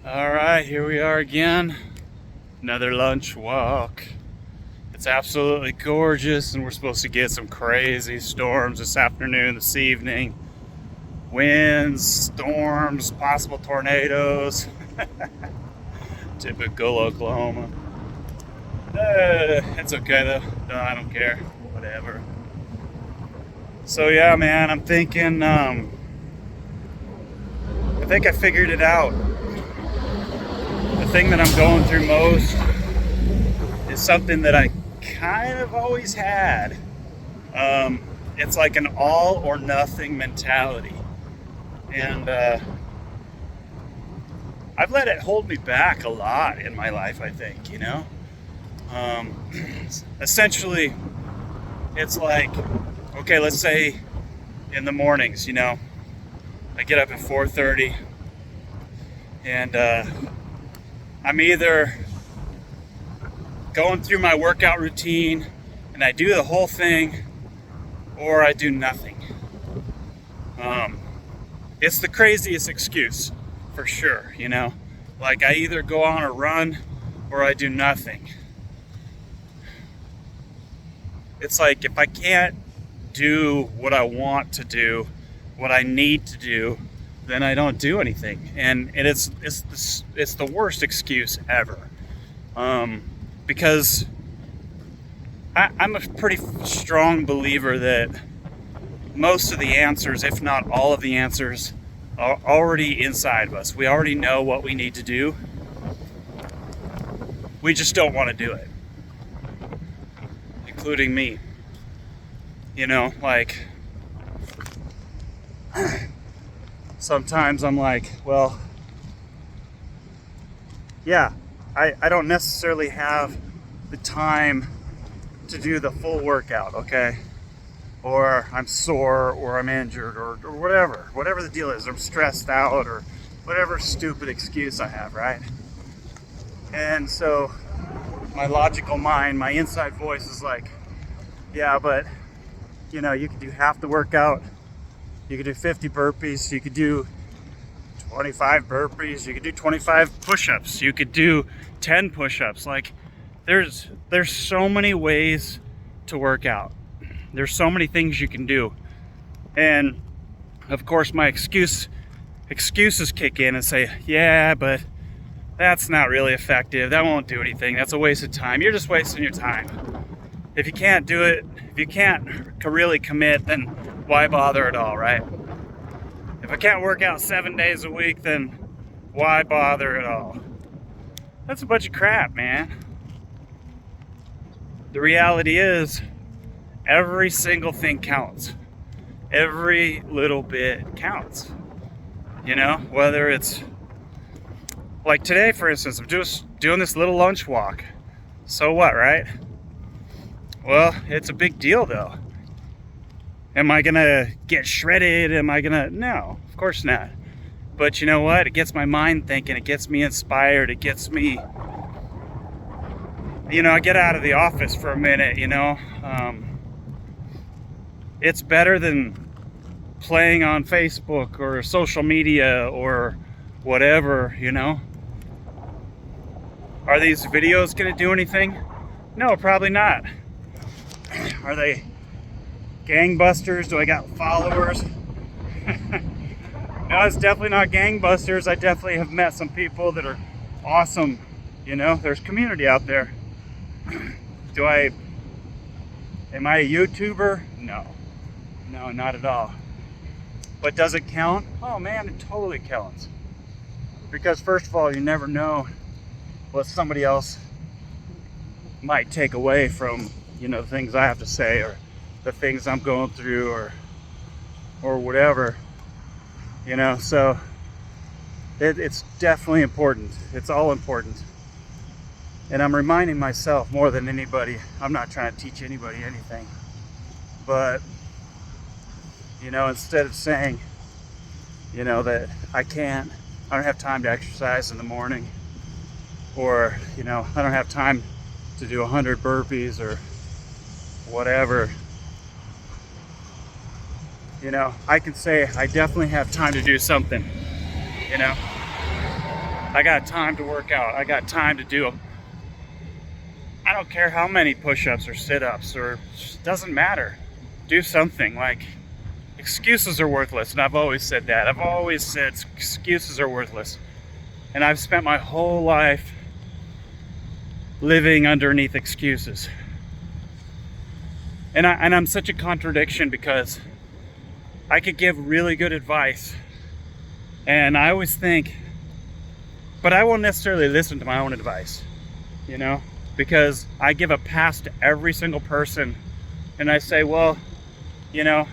All right, here we are again. Another lunch walk. It's absolutely gorgeous, and we're supposed to get some crazy storms this afternoon, this evening. Winds, storms, possible tornadoes. Typical Oklahoma. It's okay though. No, I don't care. Whatever. So yeah, man, I'm thinking. I think I figured it out. The thing that I'm going through most is something that I kind of always had. It's like an all or nothing mentality. And I've let it hold me back a lot in my life, I think, you know? Essentially, it's like, okay, let's say in the mornings, you know, I get up at 4:30 and I'm either going through my workout routine and I do the whole thing or I do nothing. It's the craziest excuse for sure, you know? Like I either go on a run or I do nothing. It's like if I can't do what I want to do, what I need to do, then I don't do anything. And it's the worst excuse ever. Because I'm a pretty strong believer that most of the answers, if not all of the answers, are already inside of us. We already know what we need to do. We just don't want to do it. Including me. You know, like sometimes I'm like, well, yeah, I don't necessarily have the time to do the full workout, okay? Or I'm sore, or I'm injured, or whatever the deal is. I'm stressed out, or whatever stupid excuse I have, right? And so my logical mind, my inside voice is like, yeah, but you know, you could do half the workout. You could do 50 burpees. You could do 25 burpees. You could do 25 push-ups. You could do 10 push-ups. Like, there's so many ways to work out. There's so many things you can do. And of course, my excuses kick in and say, yeah, but that's not really effective. That won't do anything. That's a waste of time. You're just wasting your time. If you can't do it, if you can't really commit, then why bother at all, right? If I can't work out 7 days a week, then why bother at all? That's a bunch of crap, man. The reality is, every single thing counts. Every little bit counts. You know, whether it's like today, for instance, I'm just doing this little lunch walk. So what, right? Well, it's a big deal though. Am I gonna get shredded? No, of course not. But you know what? It gets my mind thinking, it gets me inspired, it gets me, you know, I get out of the office for a minute, you know. It's better than playing on Facebook or social media or whatever, you know. Are these videos gonna do anything? No, probably not. Are they gangbusters? Do I got followers? No, it's definitely not gangbusters. I definitely have met some people that are awesome. You know, there's community out there. Am I a YouTuber? No, not at all. But does it count? Oh man, it totally counts. Because first of all, you never know what somebody else might take away from, you know, the things I have to say or the things I'm going through or whatever, you know. So it's definitely important. It's all important. And I'm reminding myself more than anybody, I'm not trying to teach anybody anything, but you know, instead of saying, you know, that I don't have time to exercise in the morning, or, you know, I don't have time to do 100 burpees or whatever, you know, I can say I definitely have time to do something, you know. I got time to work out. I got time to do, I don't care how many push-ups or sit-ups, or it doesn't matter. Do something. Like, excuses are worthless, and I've always said that. I've always said excuses are worthless. And I've spent my whole life living underneath excuses. And I'm such a contradiction, because I could give really good advice, and I always think, but I won't necessarily listen to my own advice, you know, because I give a pass to every single person, and I say, well, you know,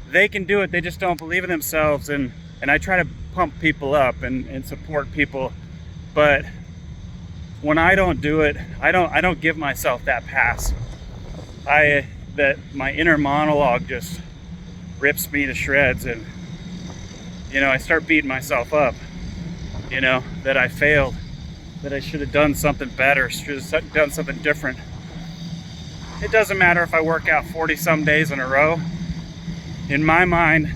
they can do it, they just don't believe in themselves, and I try to pump people up and support people. But when I don't do it, I don't give myself that pass. That my inner monologue just rips me to shreds, and you know, I start beating myself up, you know, that I failed, that I should have done something better, should have done something different. It doesn't matter if I work out 40 some days in a row. In my mind,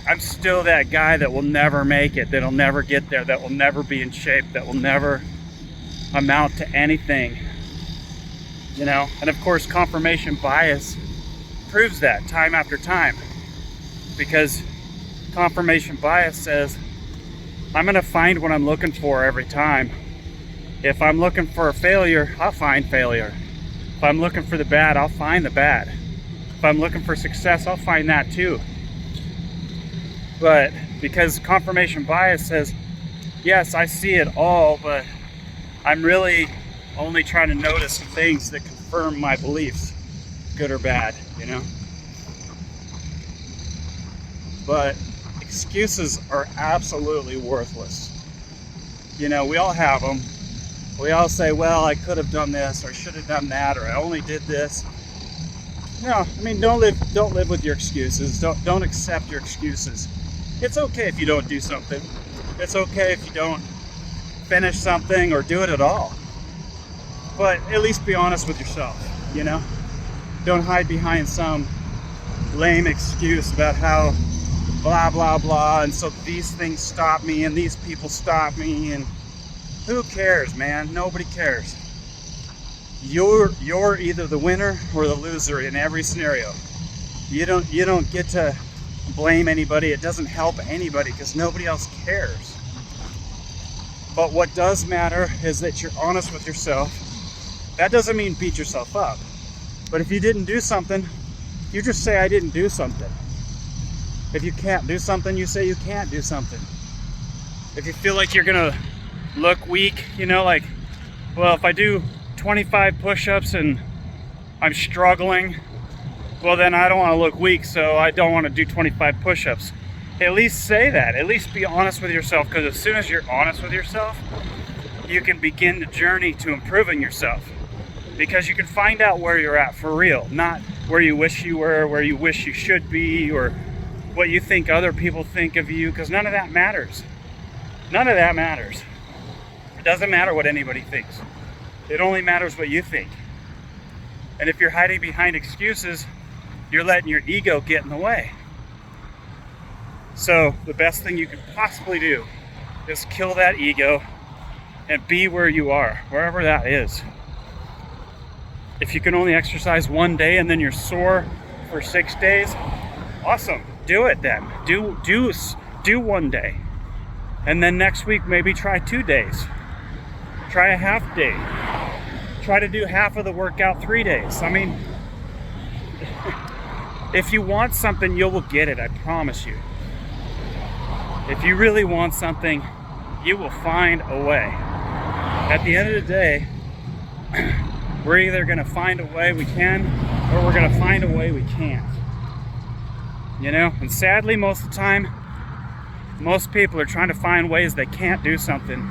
I'm still that guy that will never make it, that'll never get there, that will never be in shape, that will never amount to anything, you know. And of course, confirmation bias proves that time after time, because confirmation bias says I'm going to find what I'm looking for every time. If I'm looking for a failure, I'll find failure. If I'm looking for the bad, I'll find the bad. If I'm looking for success, I'll find that too. But because confirmation bias says, yes, I see it all, but I'm really only trying to notice things that confirm my beliefs, good or bad, you know. But excuses are absolutely worthless. You know, we all have them. We all say, well, I could have done this, or I should have done that, or I only did this. No, I mean, don't live with your excuses. Don't accept your excuses. It's okay if you don't do something. It's okay if you don't finish something or do it at all. But at least be honest with yourself, you know? Don't hide behind some lame excuse about how blah, blah, blah, and so these things stop me, and these people stop me, and who cares, man? Nobody cares. You're either the winner or the loser in every scenario. You don't get to blame anybody. It doesn't help anybody, because nobody else cares. But what does matter is that you're honest with yourself. That doesn't mean beat yourself up. But if you didn't do something, you just say, I didn't do something. If you can't do something, you say you can't do something. If you feel like you're gonna look weak, you know, like, well, if I do 25 push-ups and I'm struggling, well, then I don't want to look weak, so I don't want to do 25 push-ups. At least say that. At least be honest with yourself, because as soon as you're honest with yourself, you can begin the journey to improving yourself. Because you can find out where you're at for real, not where you wish you were, where you wish you should be, or what you think other people think of you, because none of that matters. None of that matters. It doesn't matter what anybody thinks. It only matters what you think. And if you're hiding behind excuses, you're letting your ego get in the way. So the best thing you could possibly do is kill that ego and be where you are, wherever that is. If you can only exercise one day and then you're sore for 6 days, awesome. Do it then. Do one day. And then next week, maybe try 2 days. Try a half day. Try to do half of the workout 3 days. I mean, if you want something, you will get it. I promise you. If you really want something, you will find a way. At the end of the day, we're either going to find a way we can, or we're going to find a way we can't. You know, and sadly, most of the time, most people are trying to find ways they can't do something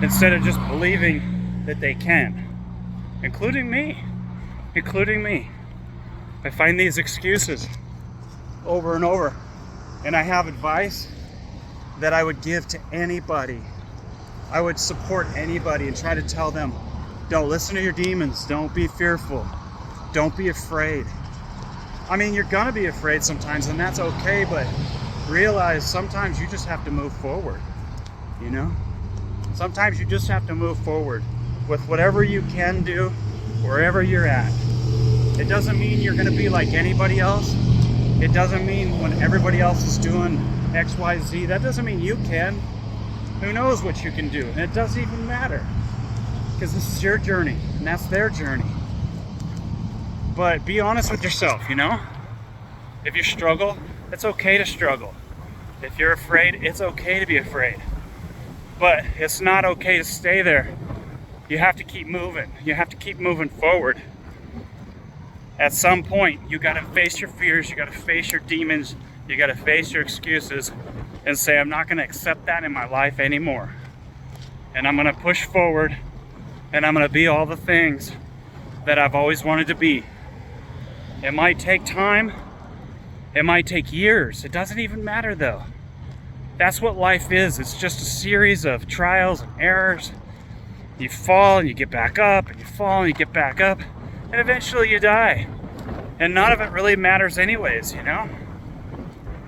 instead of just believing that they can. Including me. I find these excuses over and over. And I have advice that I would give to anybody. I would support anybody and try to tell them, don't listen to your demons. Don't be fearful. Don't be afraid. I mean, you're gonna be afraid sometimes, and that's okay, but realize sometimes you just have to move forward, you know? Sometimes you just have to move forward with whatever you can do, wherever you're at. It doesn't mean you're gonna be like anybody else. It doesn't mean when everybody else is doing X, Y, Z, that doesn't mean you can. Who knows what you can do? And it doesn't even matter, because this is your journey and that's their journey. But be honest with yourself, you know? If you struggle, it's okay to struggle. If you're afraid, it's okay to be afraid. But it's not okay to stay there. You have to keep moving. You have to keep moving forward. At some point, you gotta face your fears, you gotta face your demons, you gotta face your excuses and say, I'm not gonna accept that in my life anymore. And I'm gonna push forward, and I'm gonna be all the things that I've always wanted to be. It might take time, it might take years, it doesn't even matter though. That's what life is. It's just a series of trials and errors. You fall and you get back up, and you fall and you get back up, and eventually you die. And none of it really matters anyways, you know?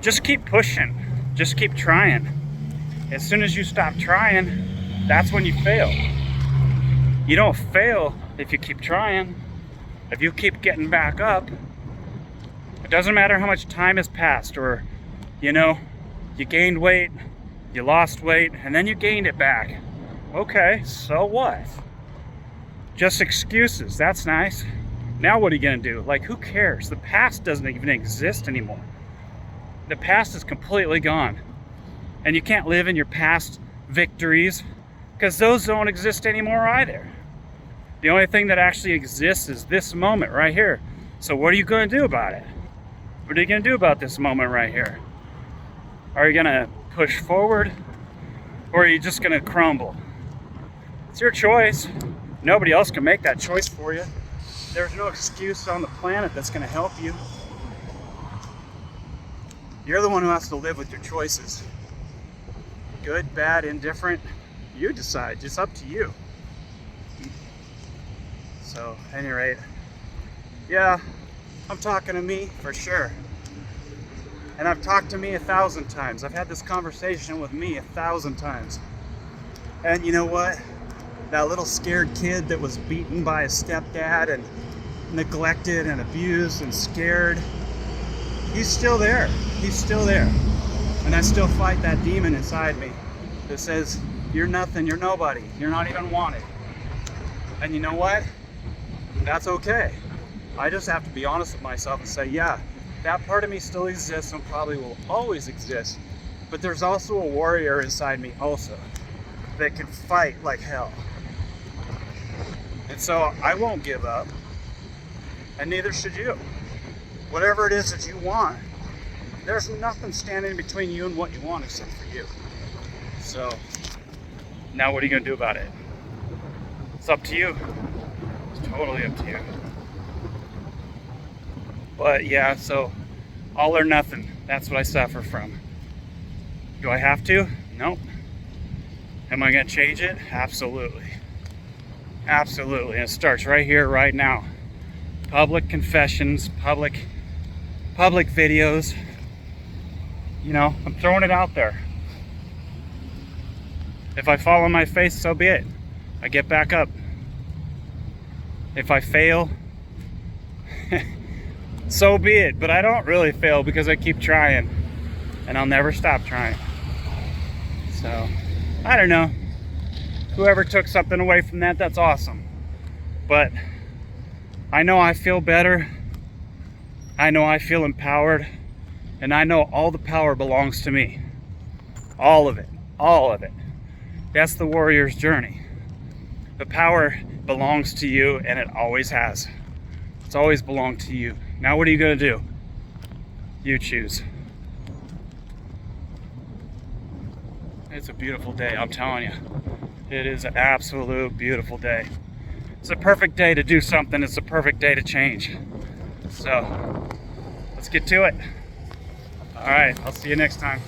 Just keep pushing, just keep trying. As soon as you stop trying, that's when you fail. You don't fail if you keep trying. If you keep getting back up, it doesn't matter how much time has passed, or, you know, you gained weight, you lost weight, and then you gained it back. Okay, so what? Just excuses, that's nice. Now what are you gonna do? Like, who cares? The past doesn't even exist anymore. The past is completely gone. And you can't live in your past victories, because those don't exist anymore either. The only thing that actually exists is this moment right here. So what are you gonna do about it? What are you gonna do about this moment right here? Are you gonna push forward, or are you just gonna crumble? It's your choice. Nobody else can make that choice for you. There's no excuse on the planet that's gonna help you. You're the one who has to live with your choices. Good, bad, indifferent, you decide. It's up to you. So, at any rate, yeah, I'm talking to me for sure. And I've talked to me 1,000 times. I've had this conversation with me 1,000 times. And you know what? That little scared kid that was beaten by his stepdad and neglected and abused and scared, he's still there. He's still there. And I still fight that demon inside me that says, you're nothing, you're nobody, you're not even wanted. And you know what? That's okay. I just have to be honest with myself and say, yeah, that part of me still exists and probably will always exist. But there's also a warrior inside me also that can fight like hell. And so I won't give up, and neither should you. Whatever it is that you want, there's nothing standing between you and what you want except for you. So now what are you gonna do about it? It's up to you. It's totally up to you. But yeah, so all or nothing, that's what I suffer from. Do I have to? Nope. Am I gonna change it? Absolutely. Absolutely. And it starts right here, right now. Public confessions, public videos. You know, I'm throwing it out there. If I fall on my face, so be it. I get back up. If I fail, so be it. But I don't really fail because I keep trying, and I'll never stop trying. So, I don't know. Whoever took something away from that, that's awesome. But I know I feel better. I know I feel empowered. And I know all the power belongs to me. All of it. All of it. That's the warrior's journey. The power belongs to you, and it always has. It's always belonged to you. Now what are you going to do? You choose. It's a beautiful day, I'm telling you. It is an absolute beautiful day. It's a perfect day to do something. It's a perfect day to change. So, let's get to it. All right, I'll see you next time.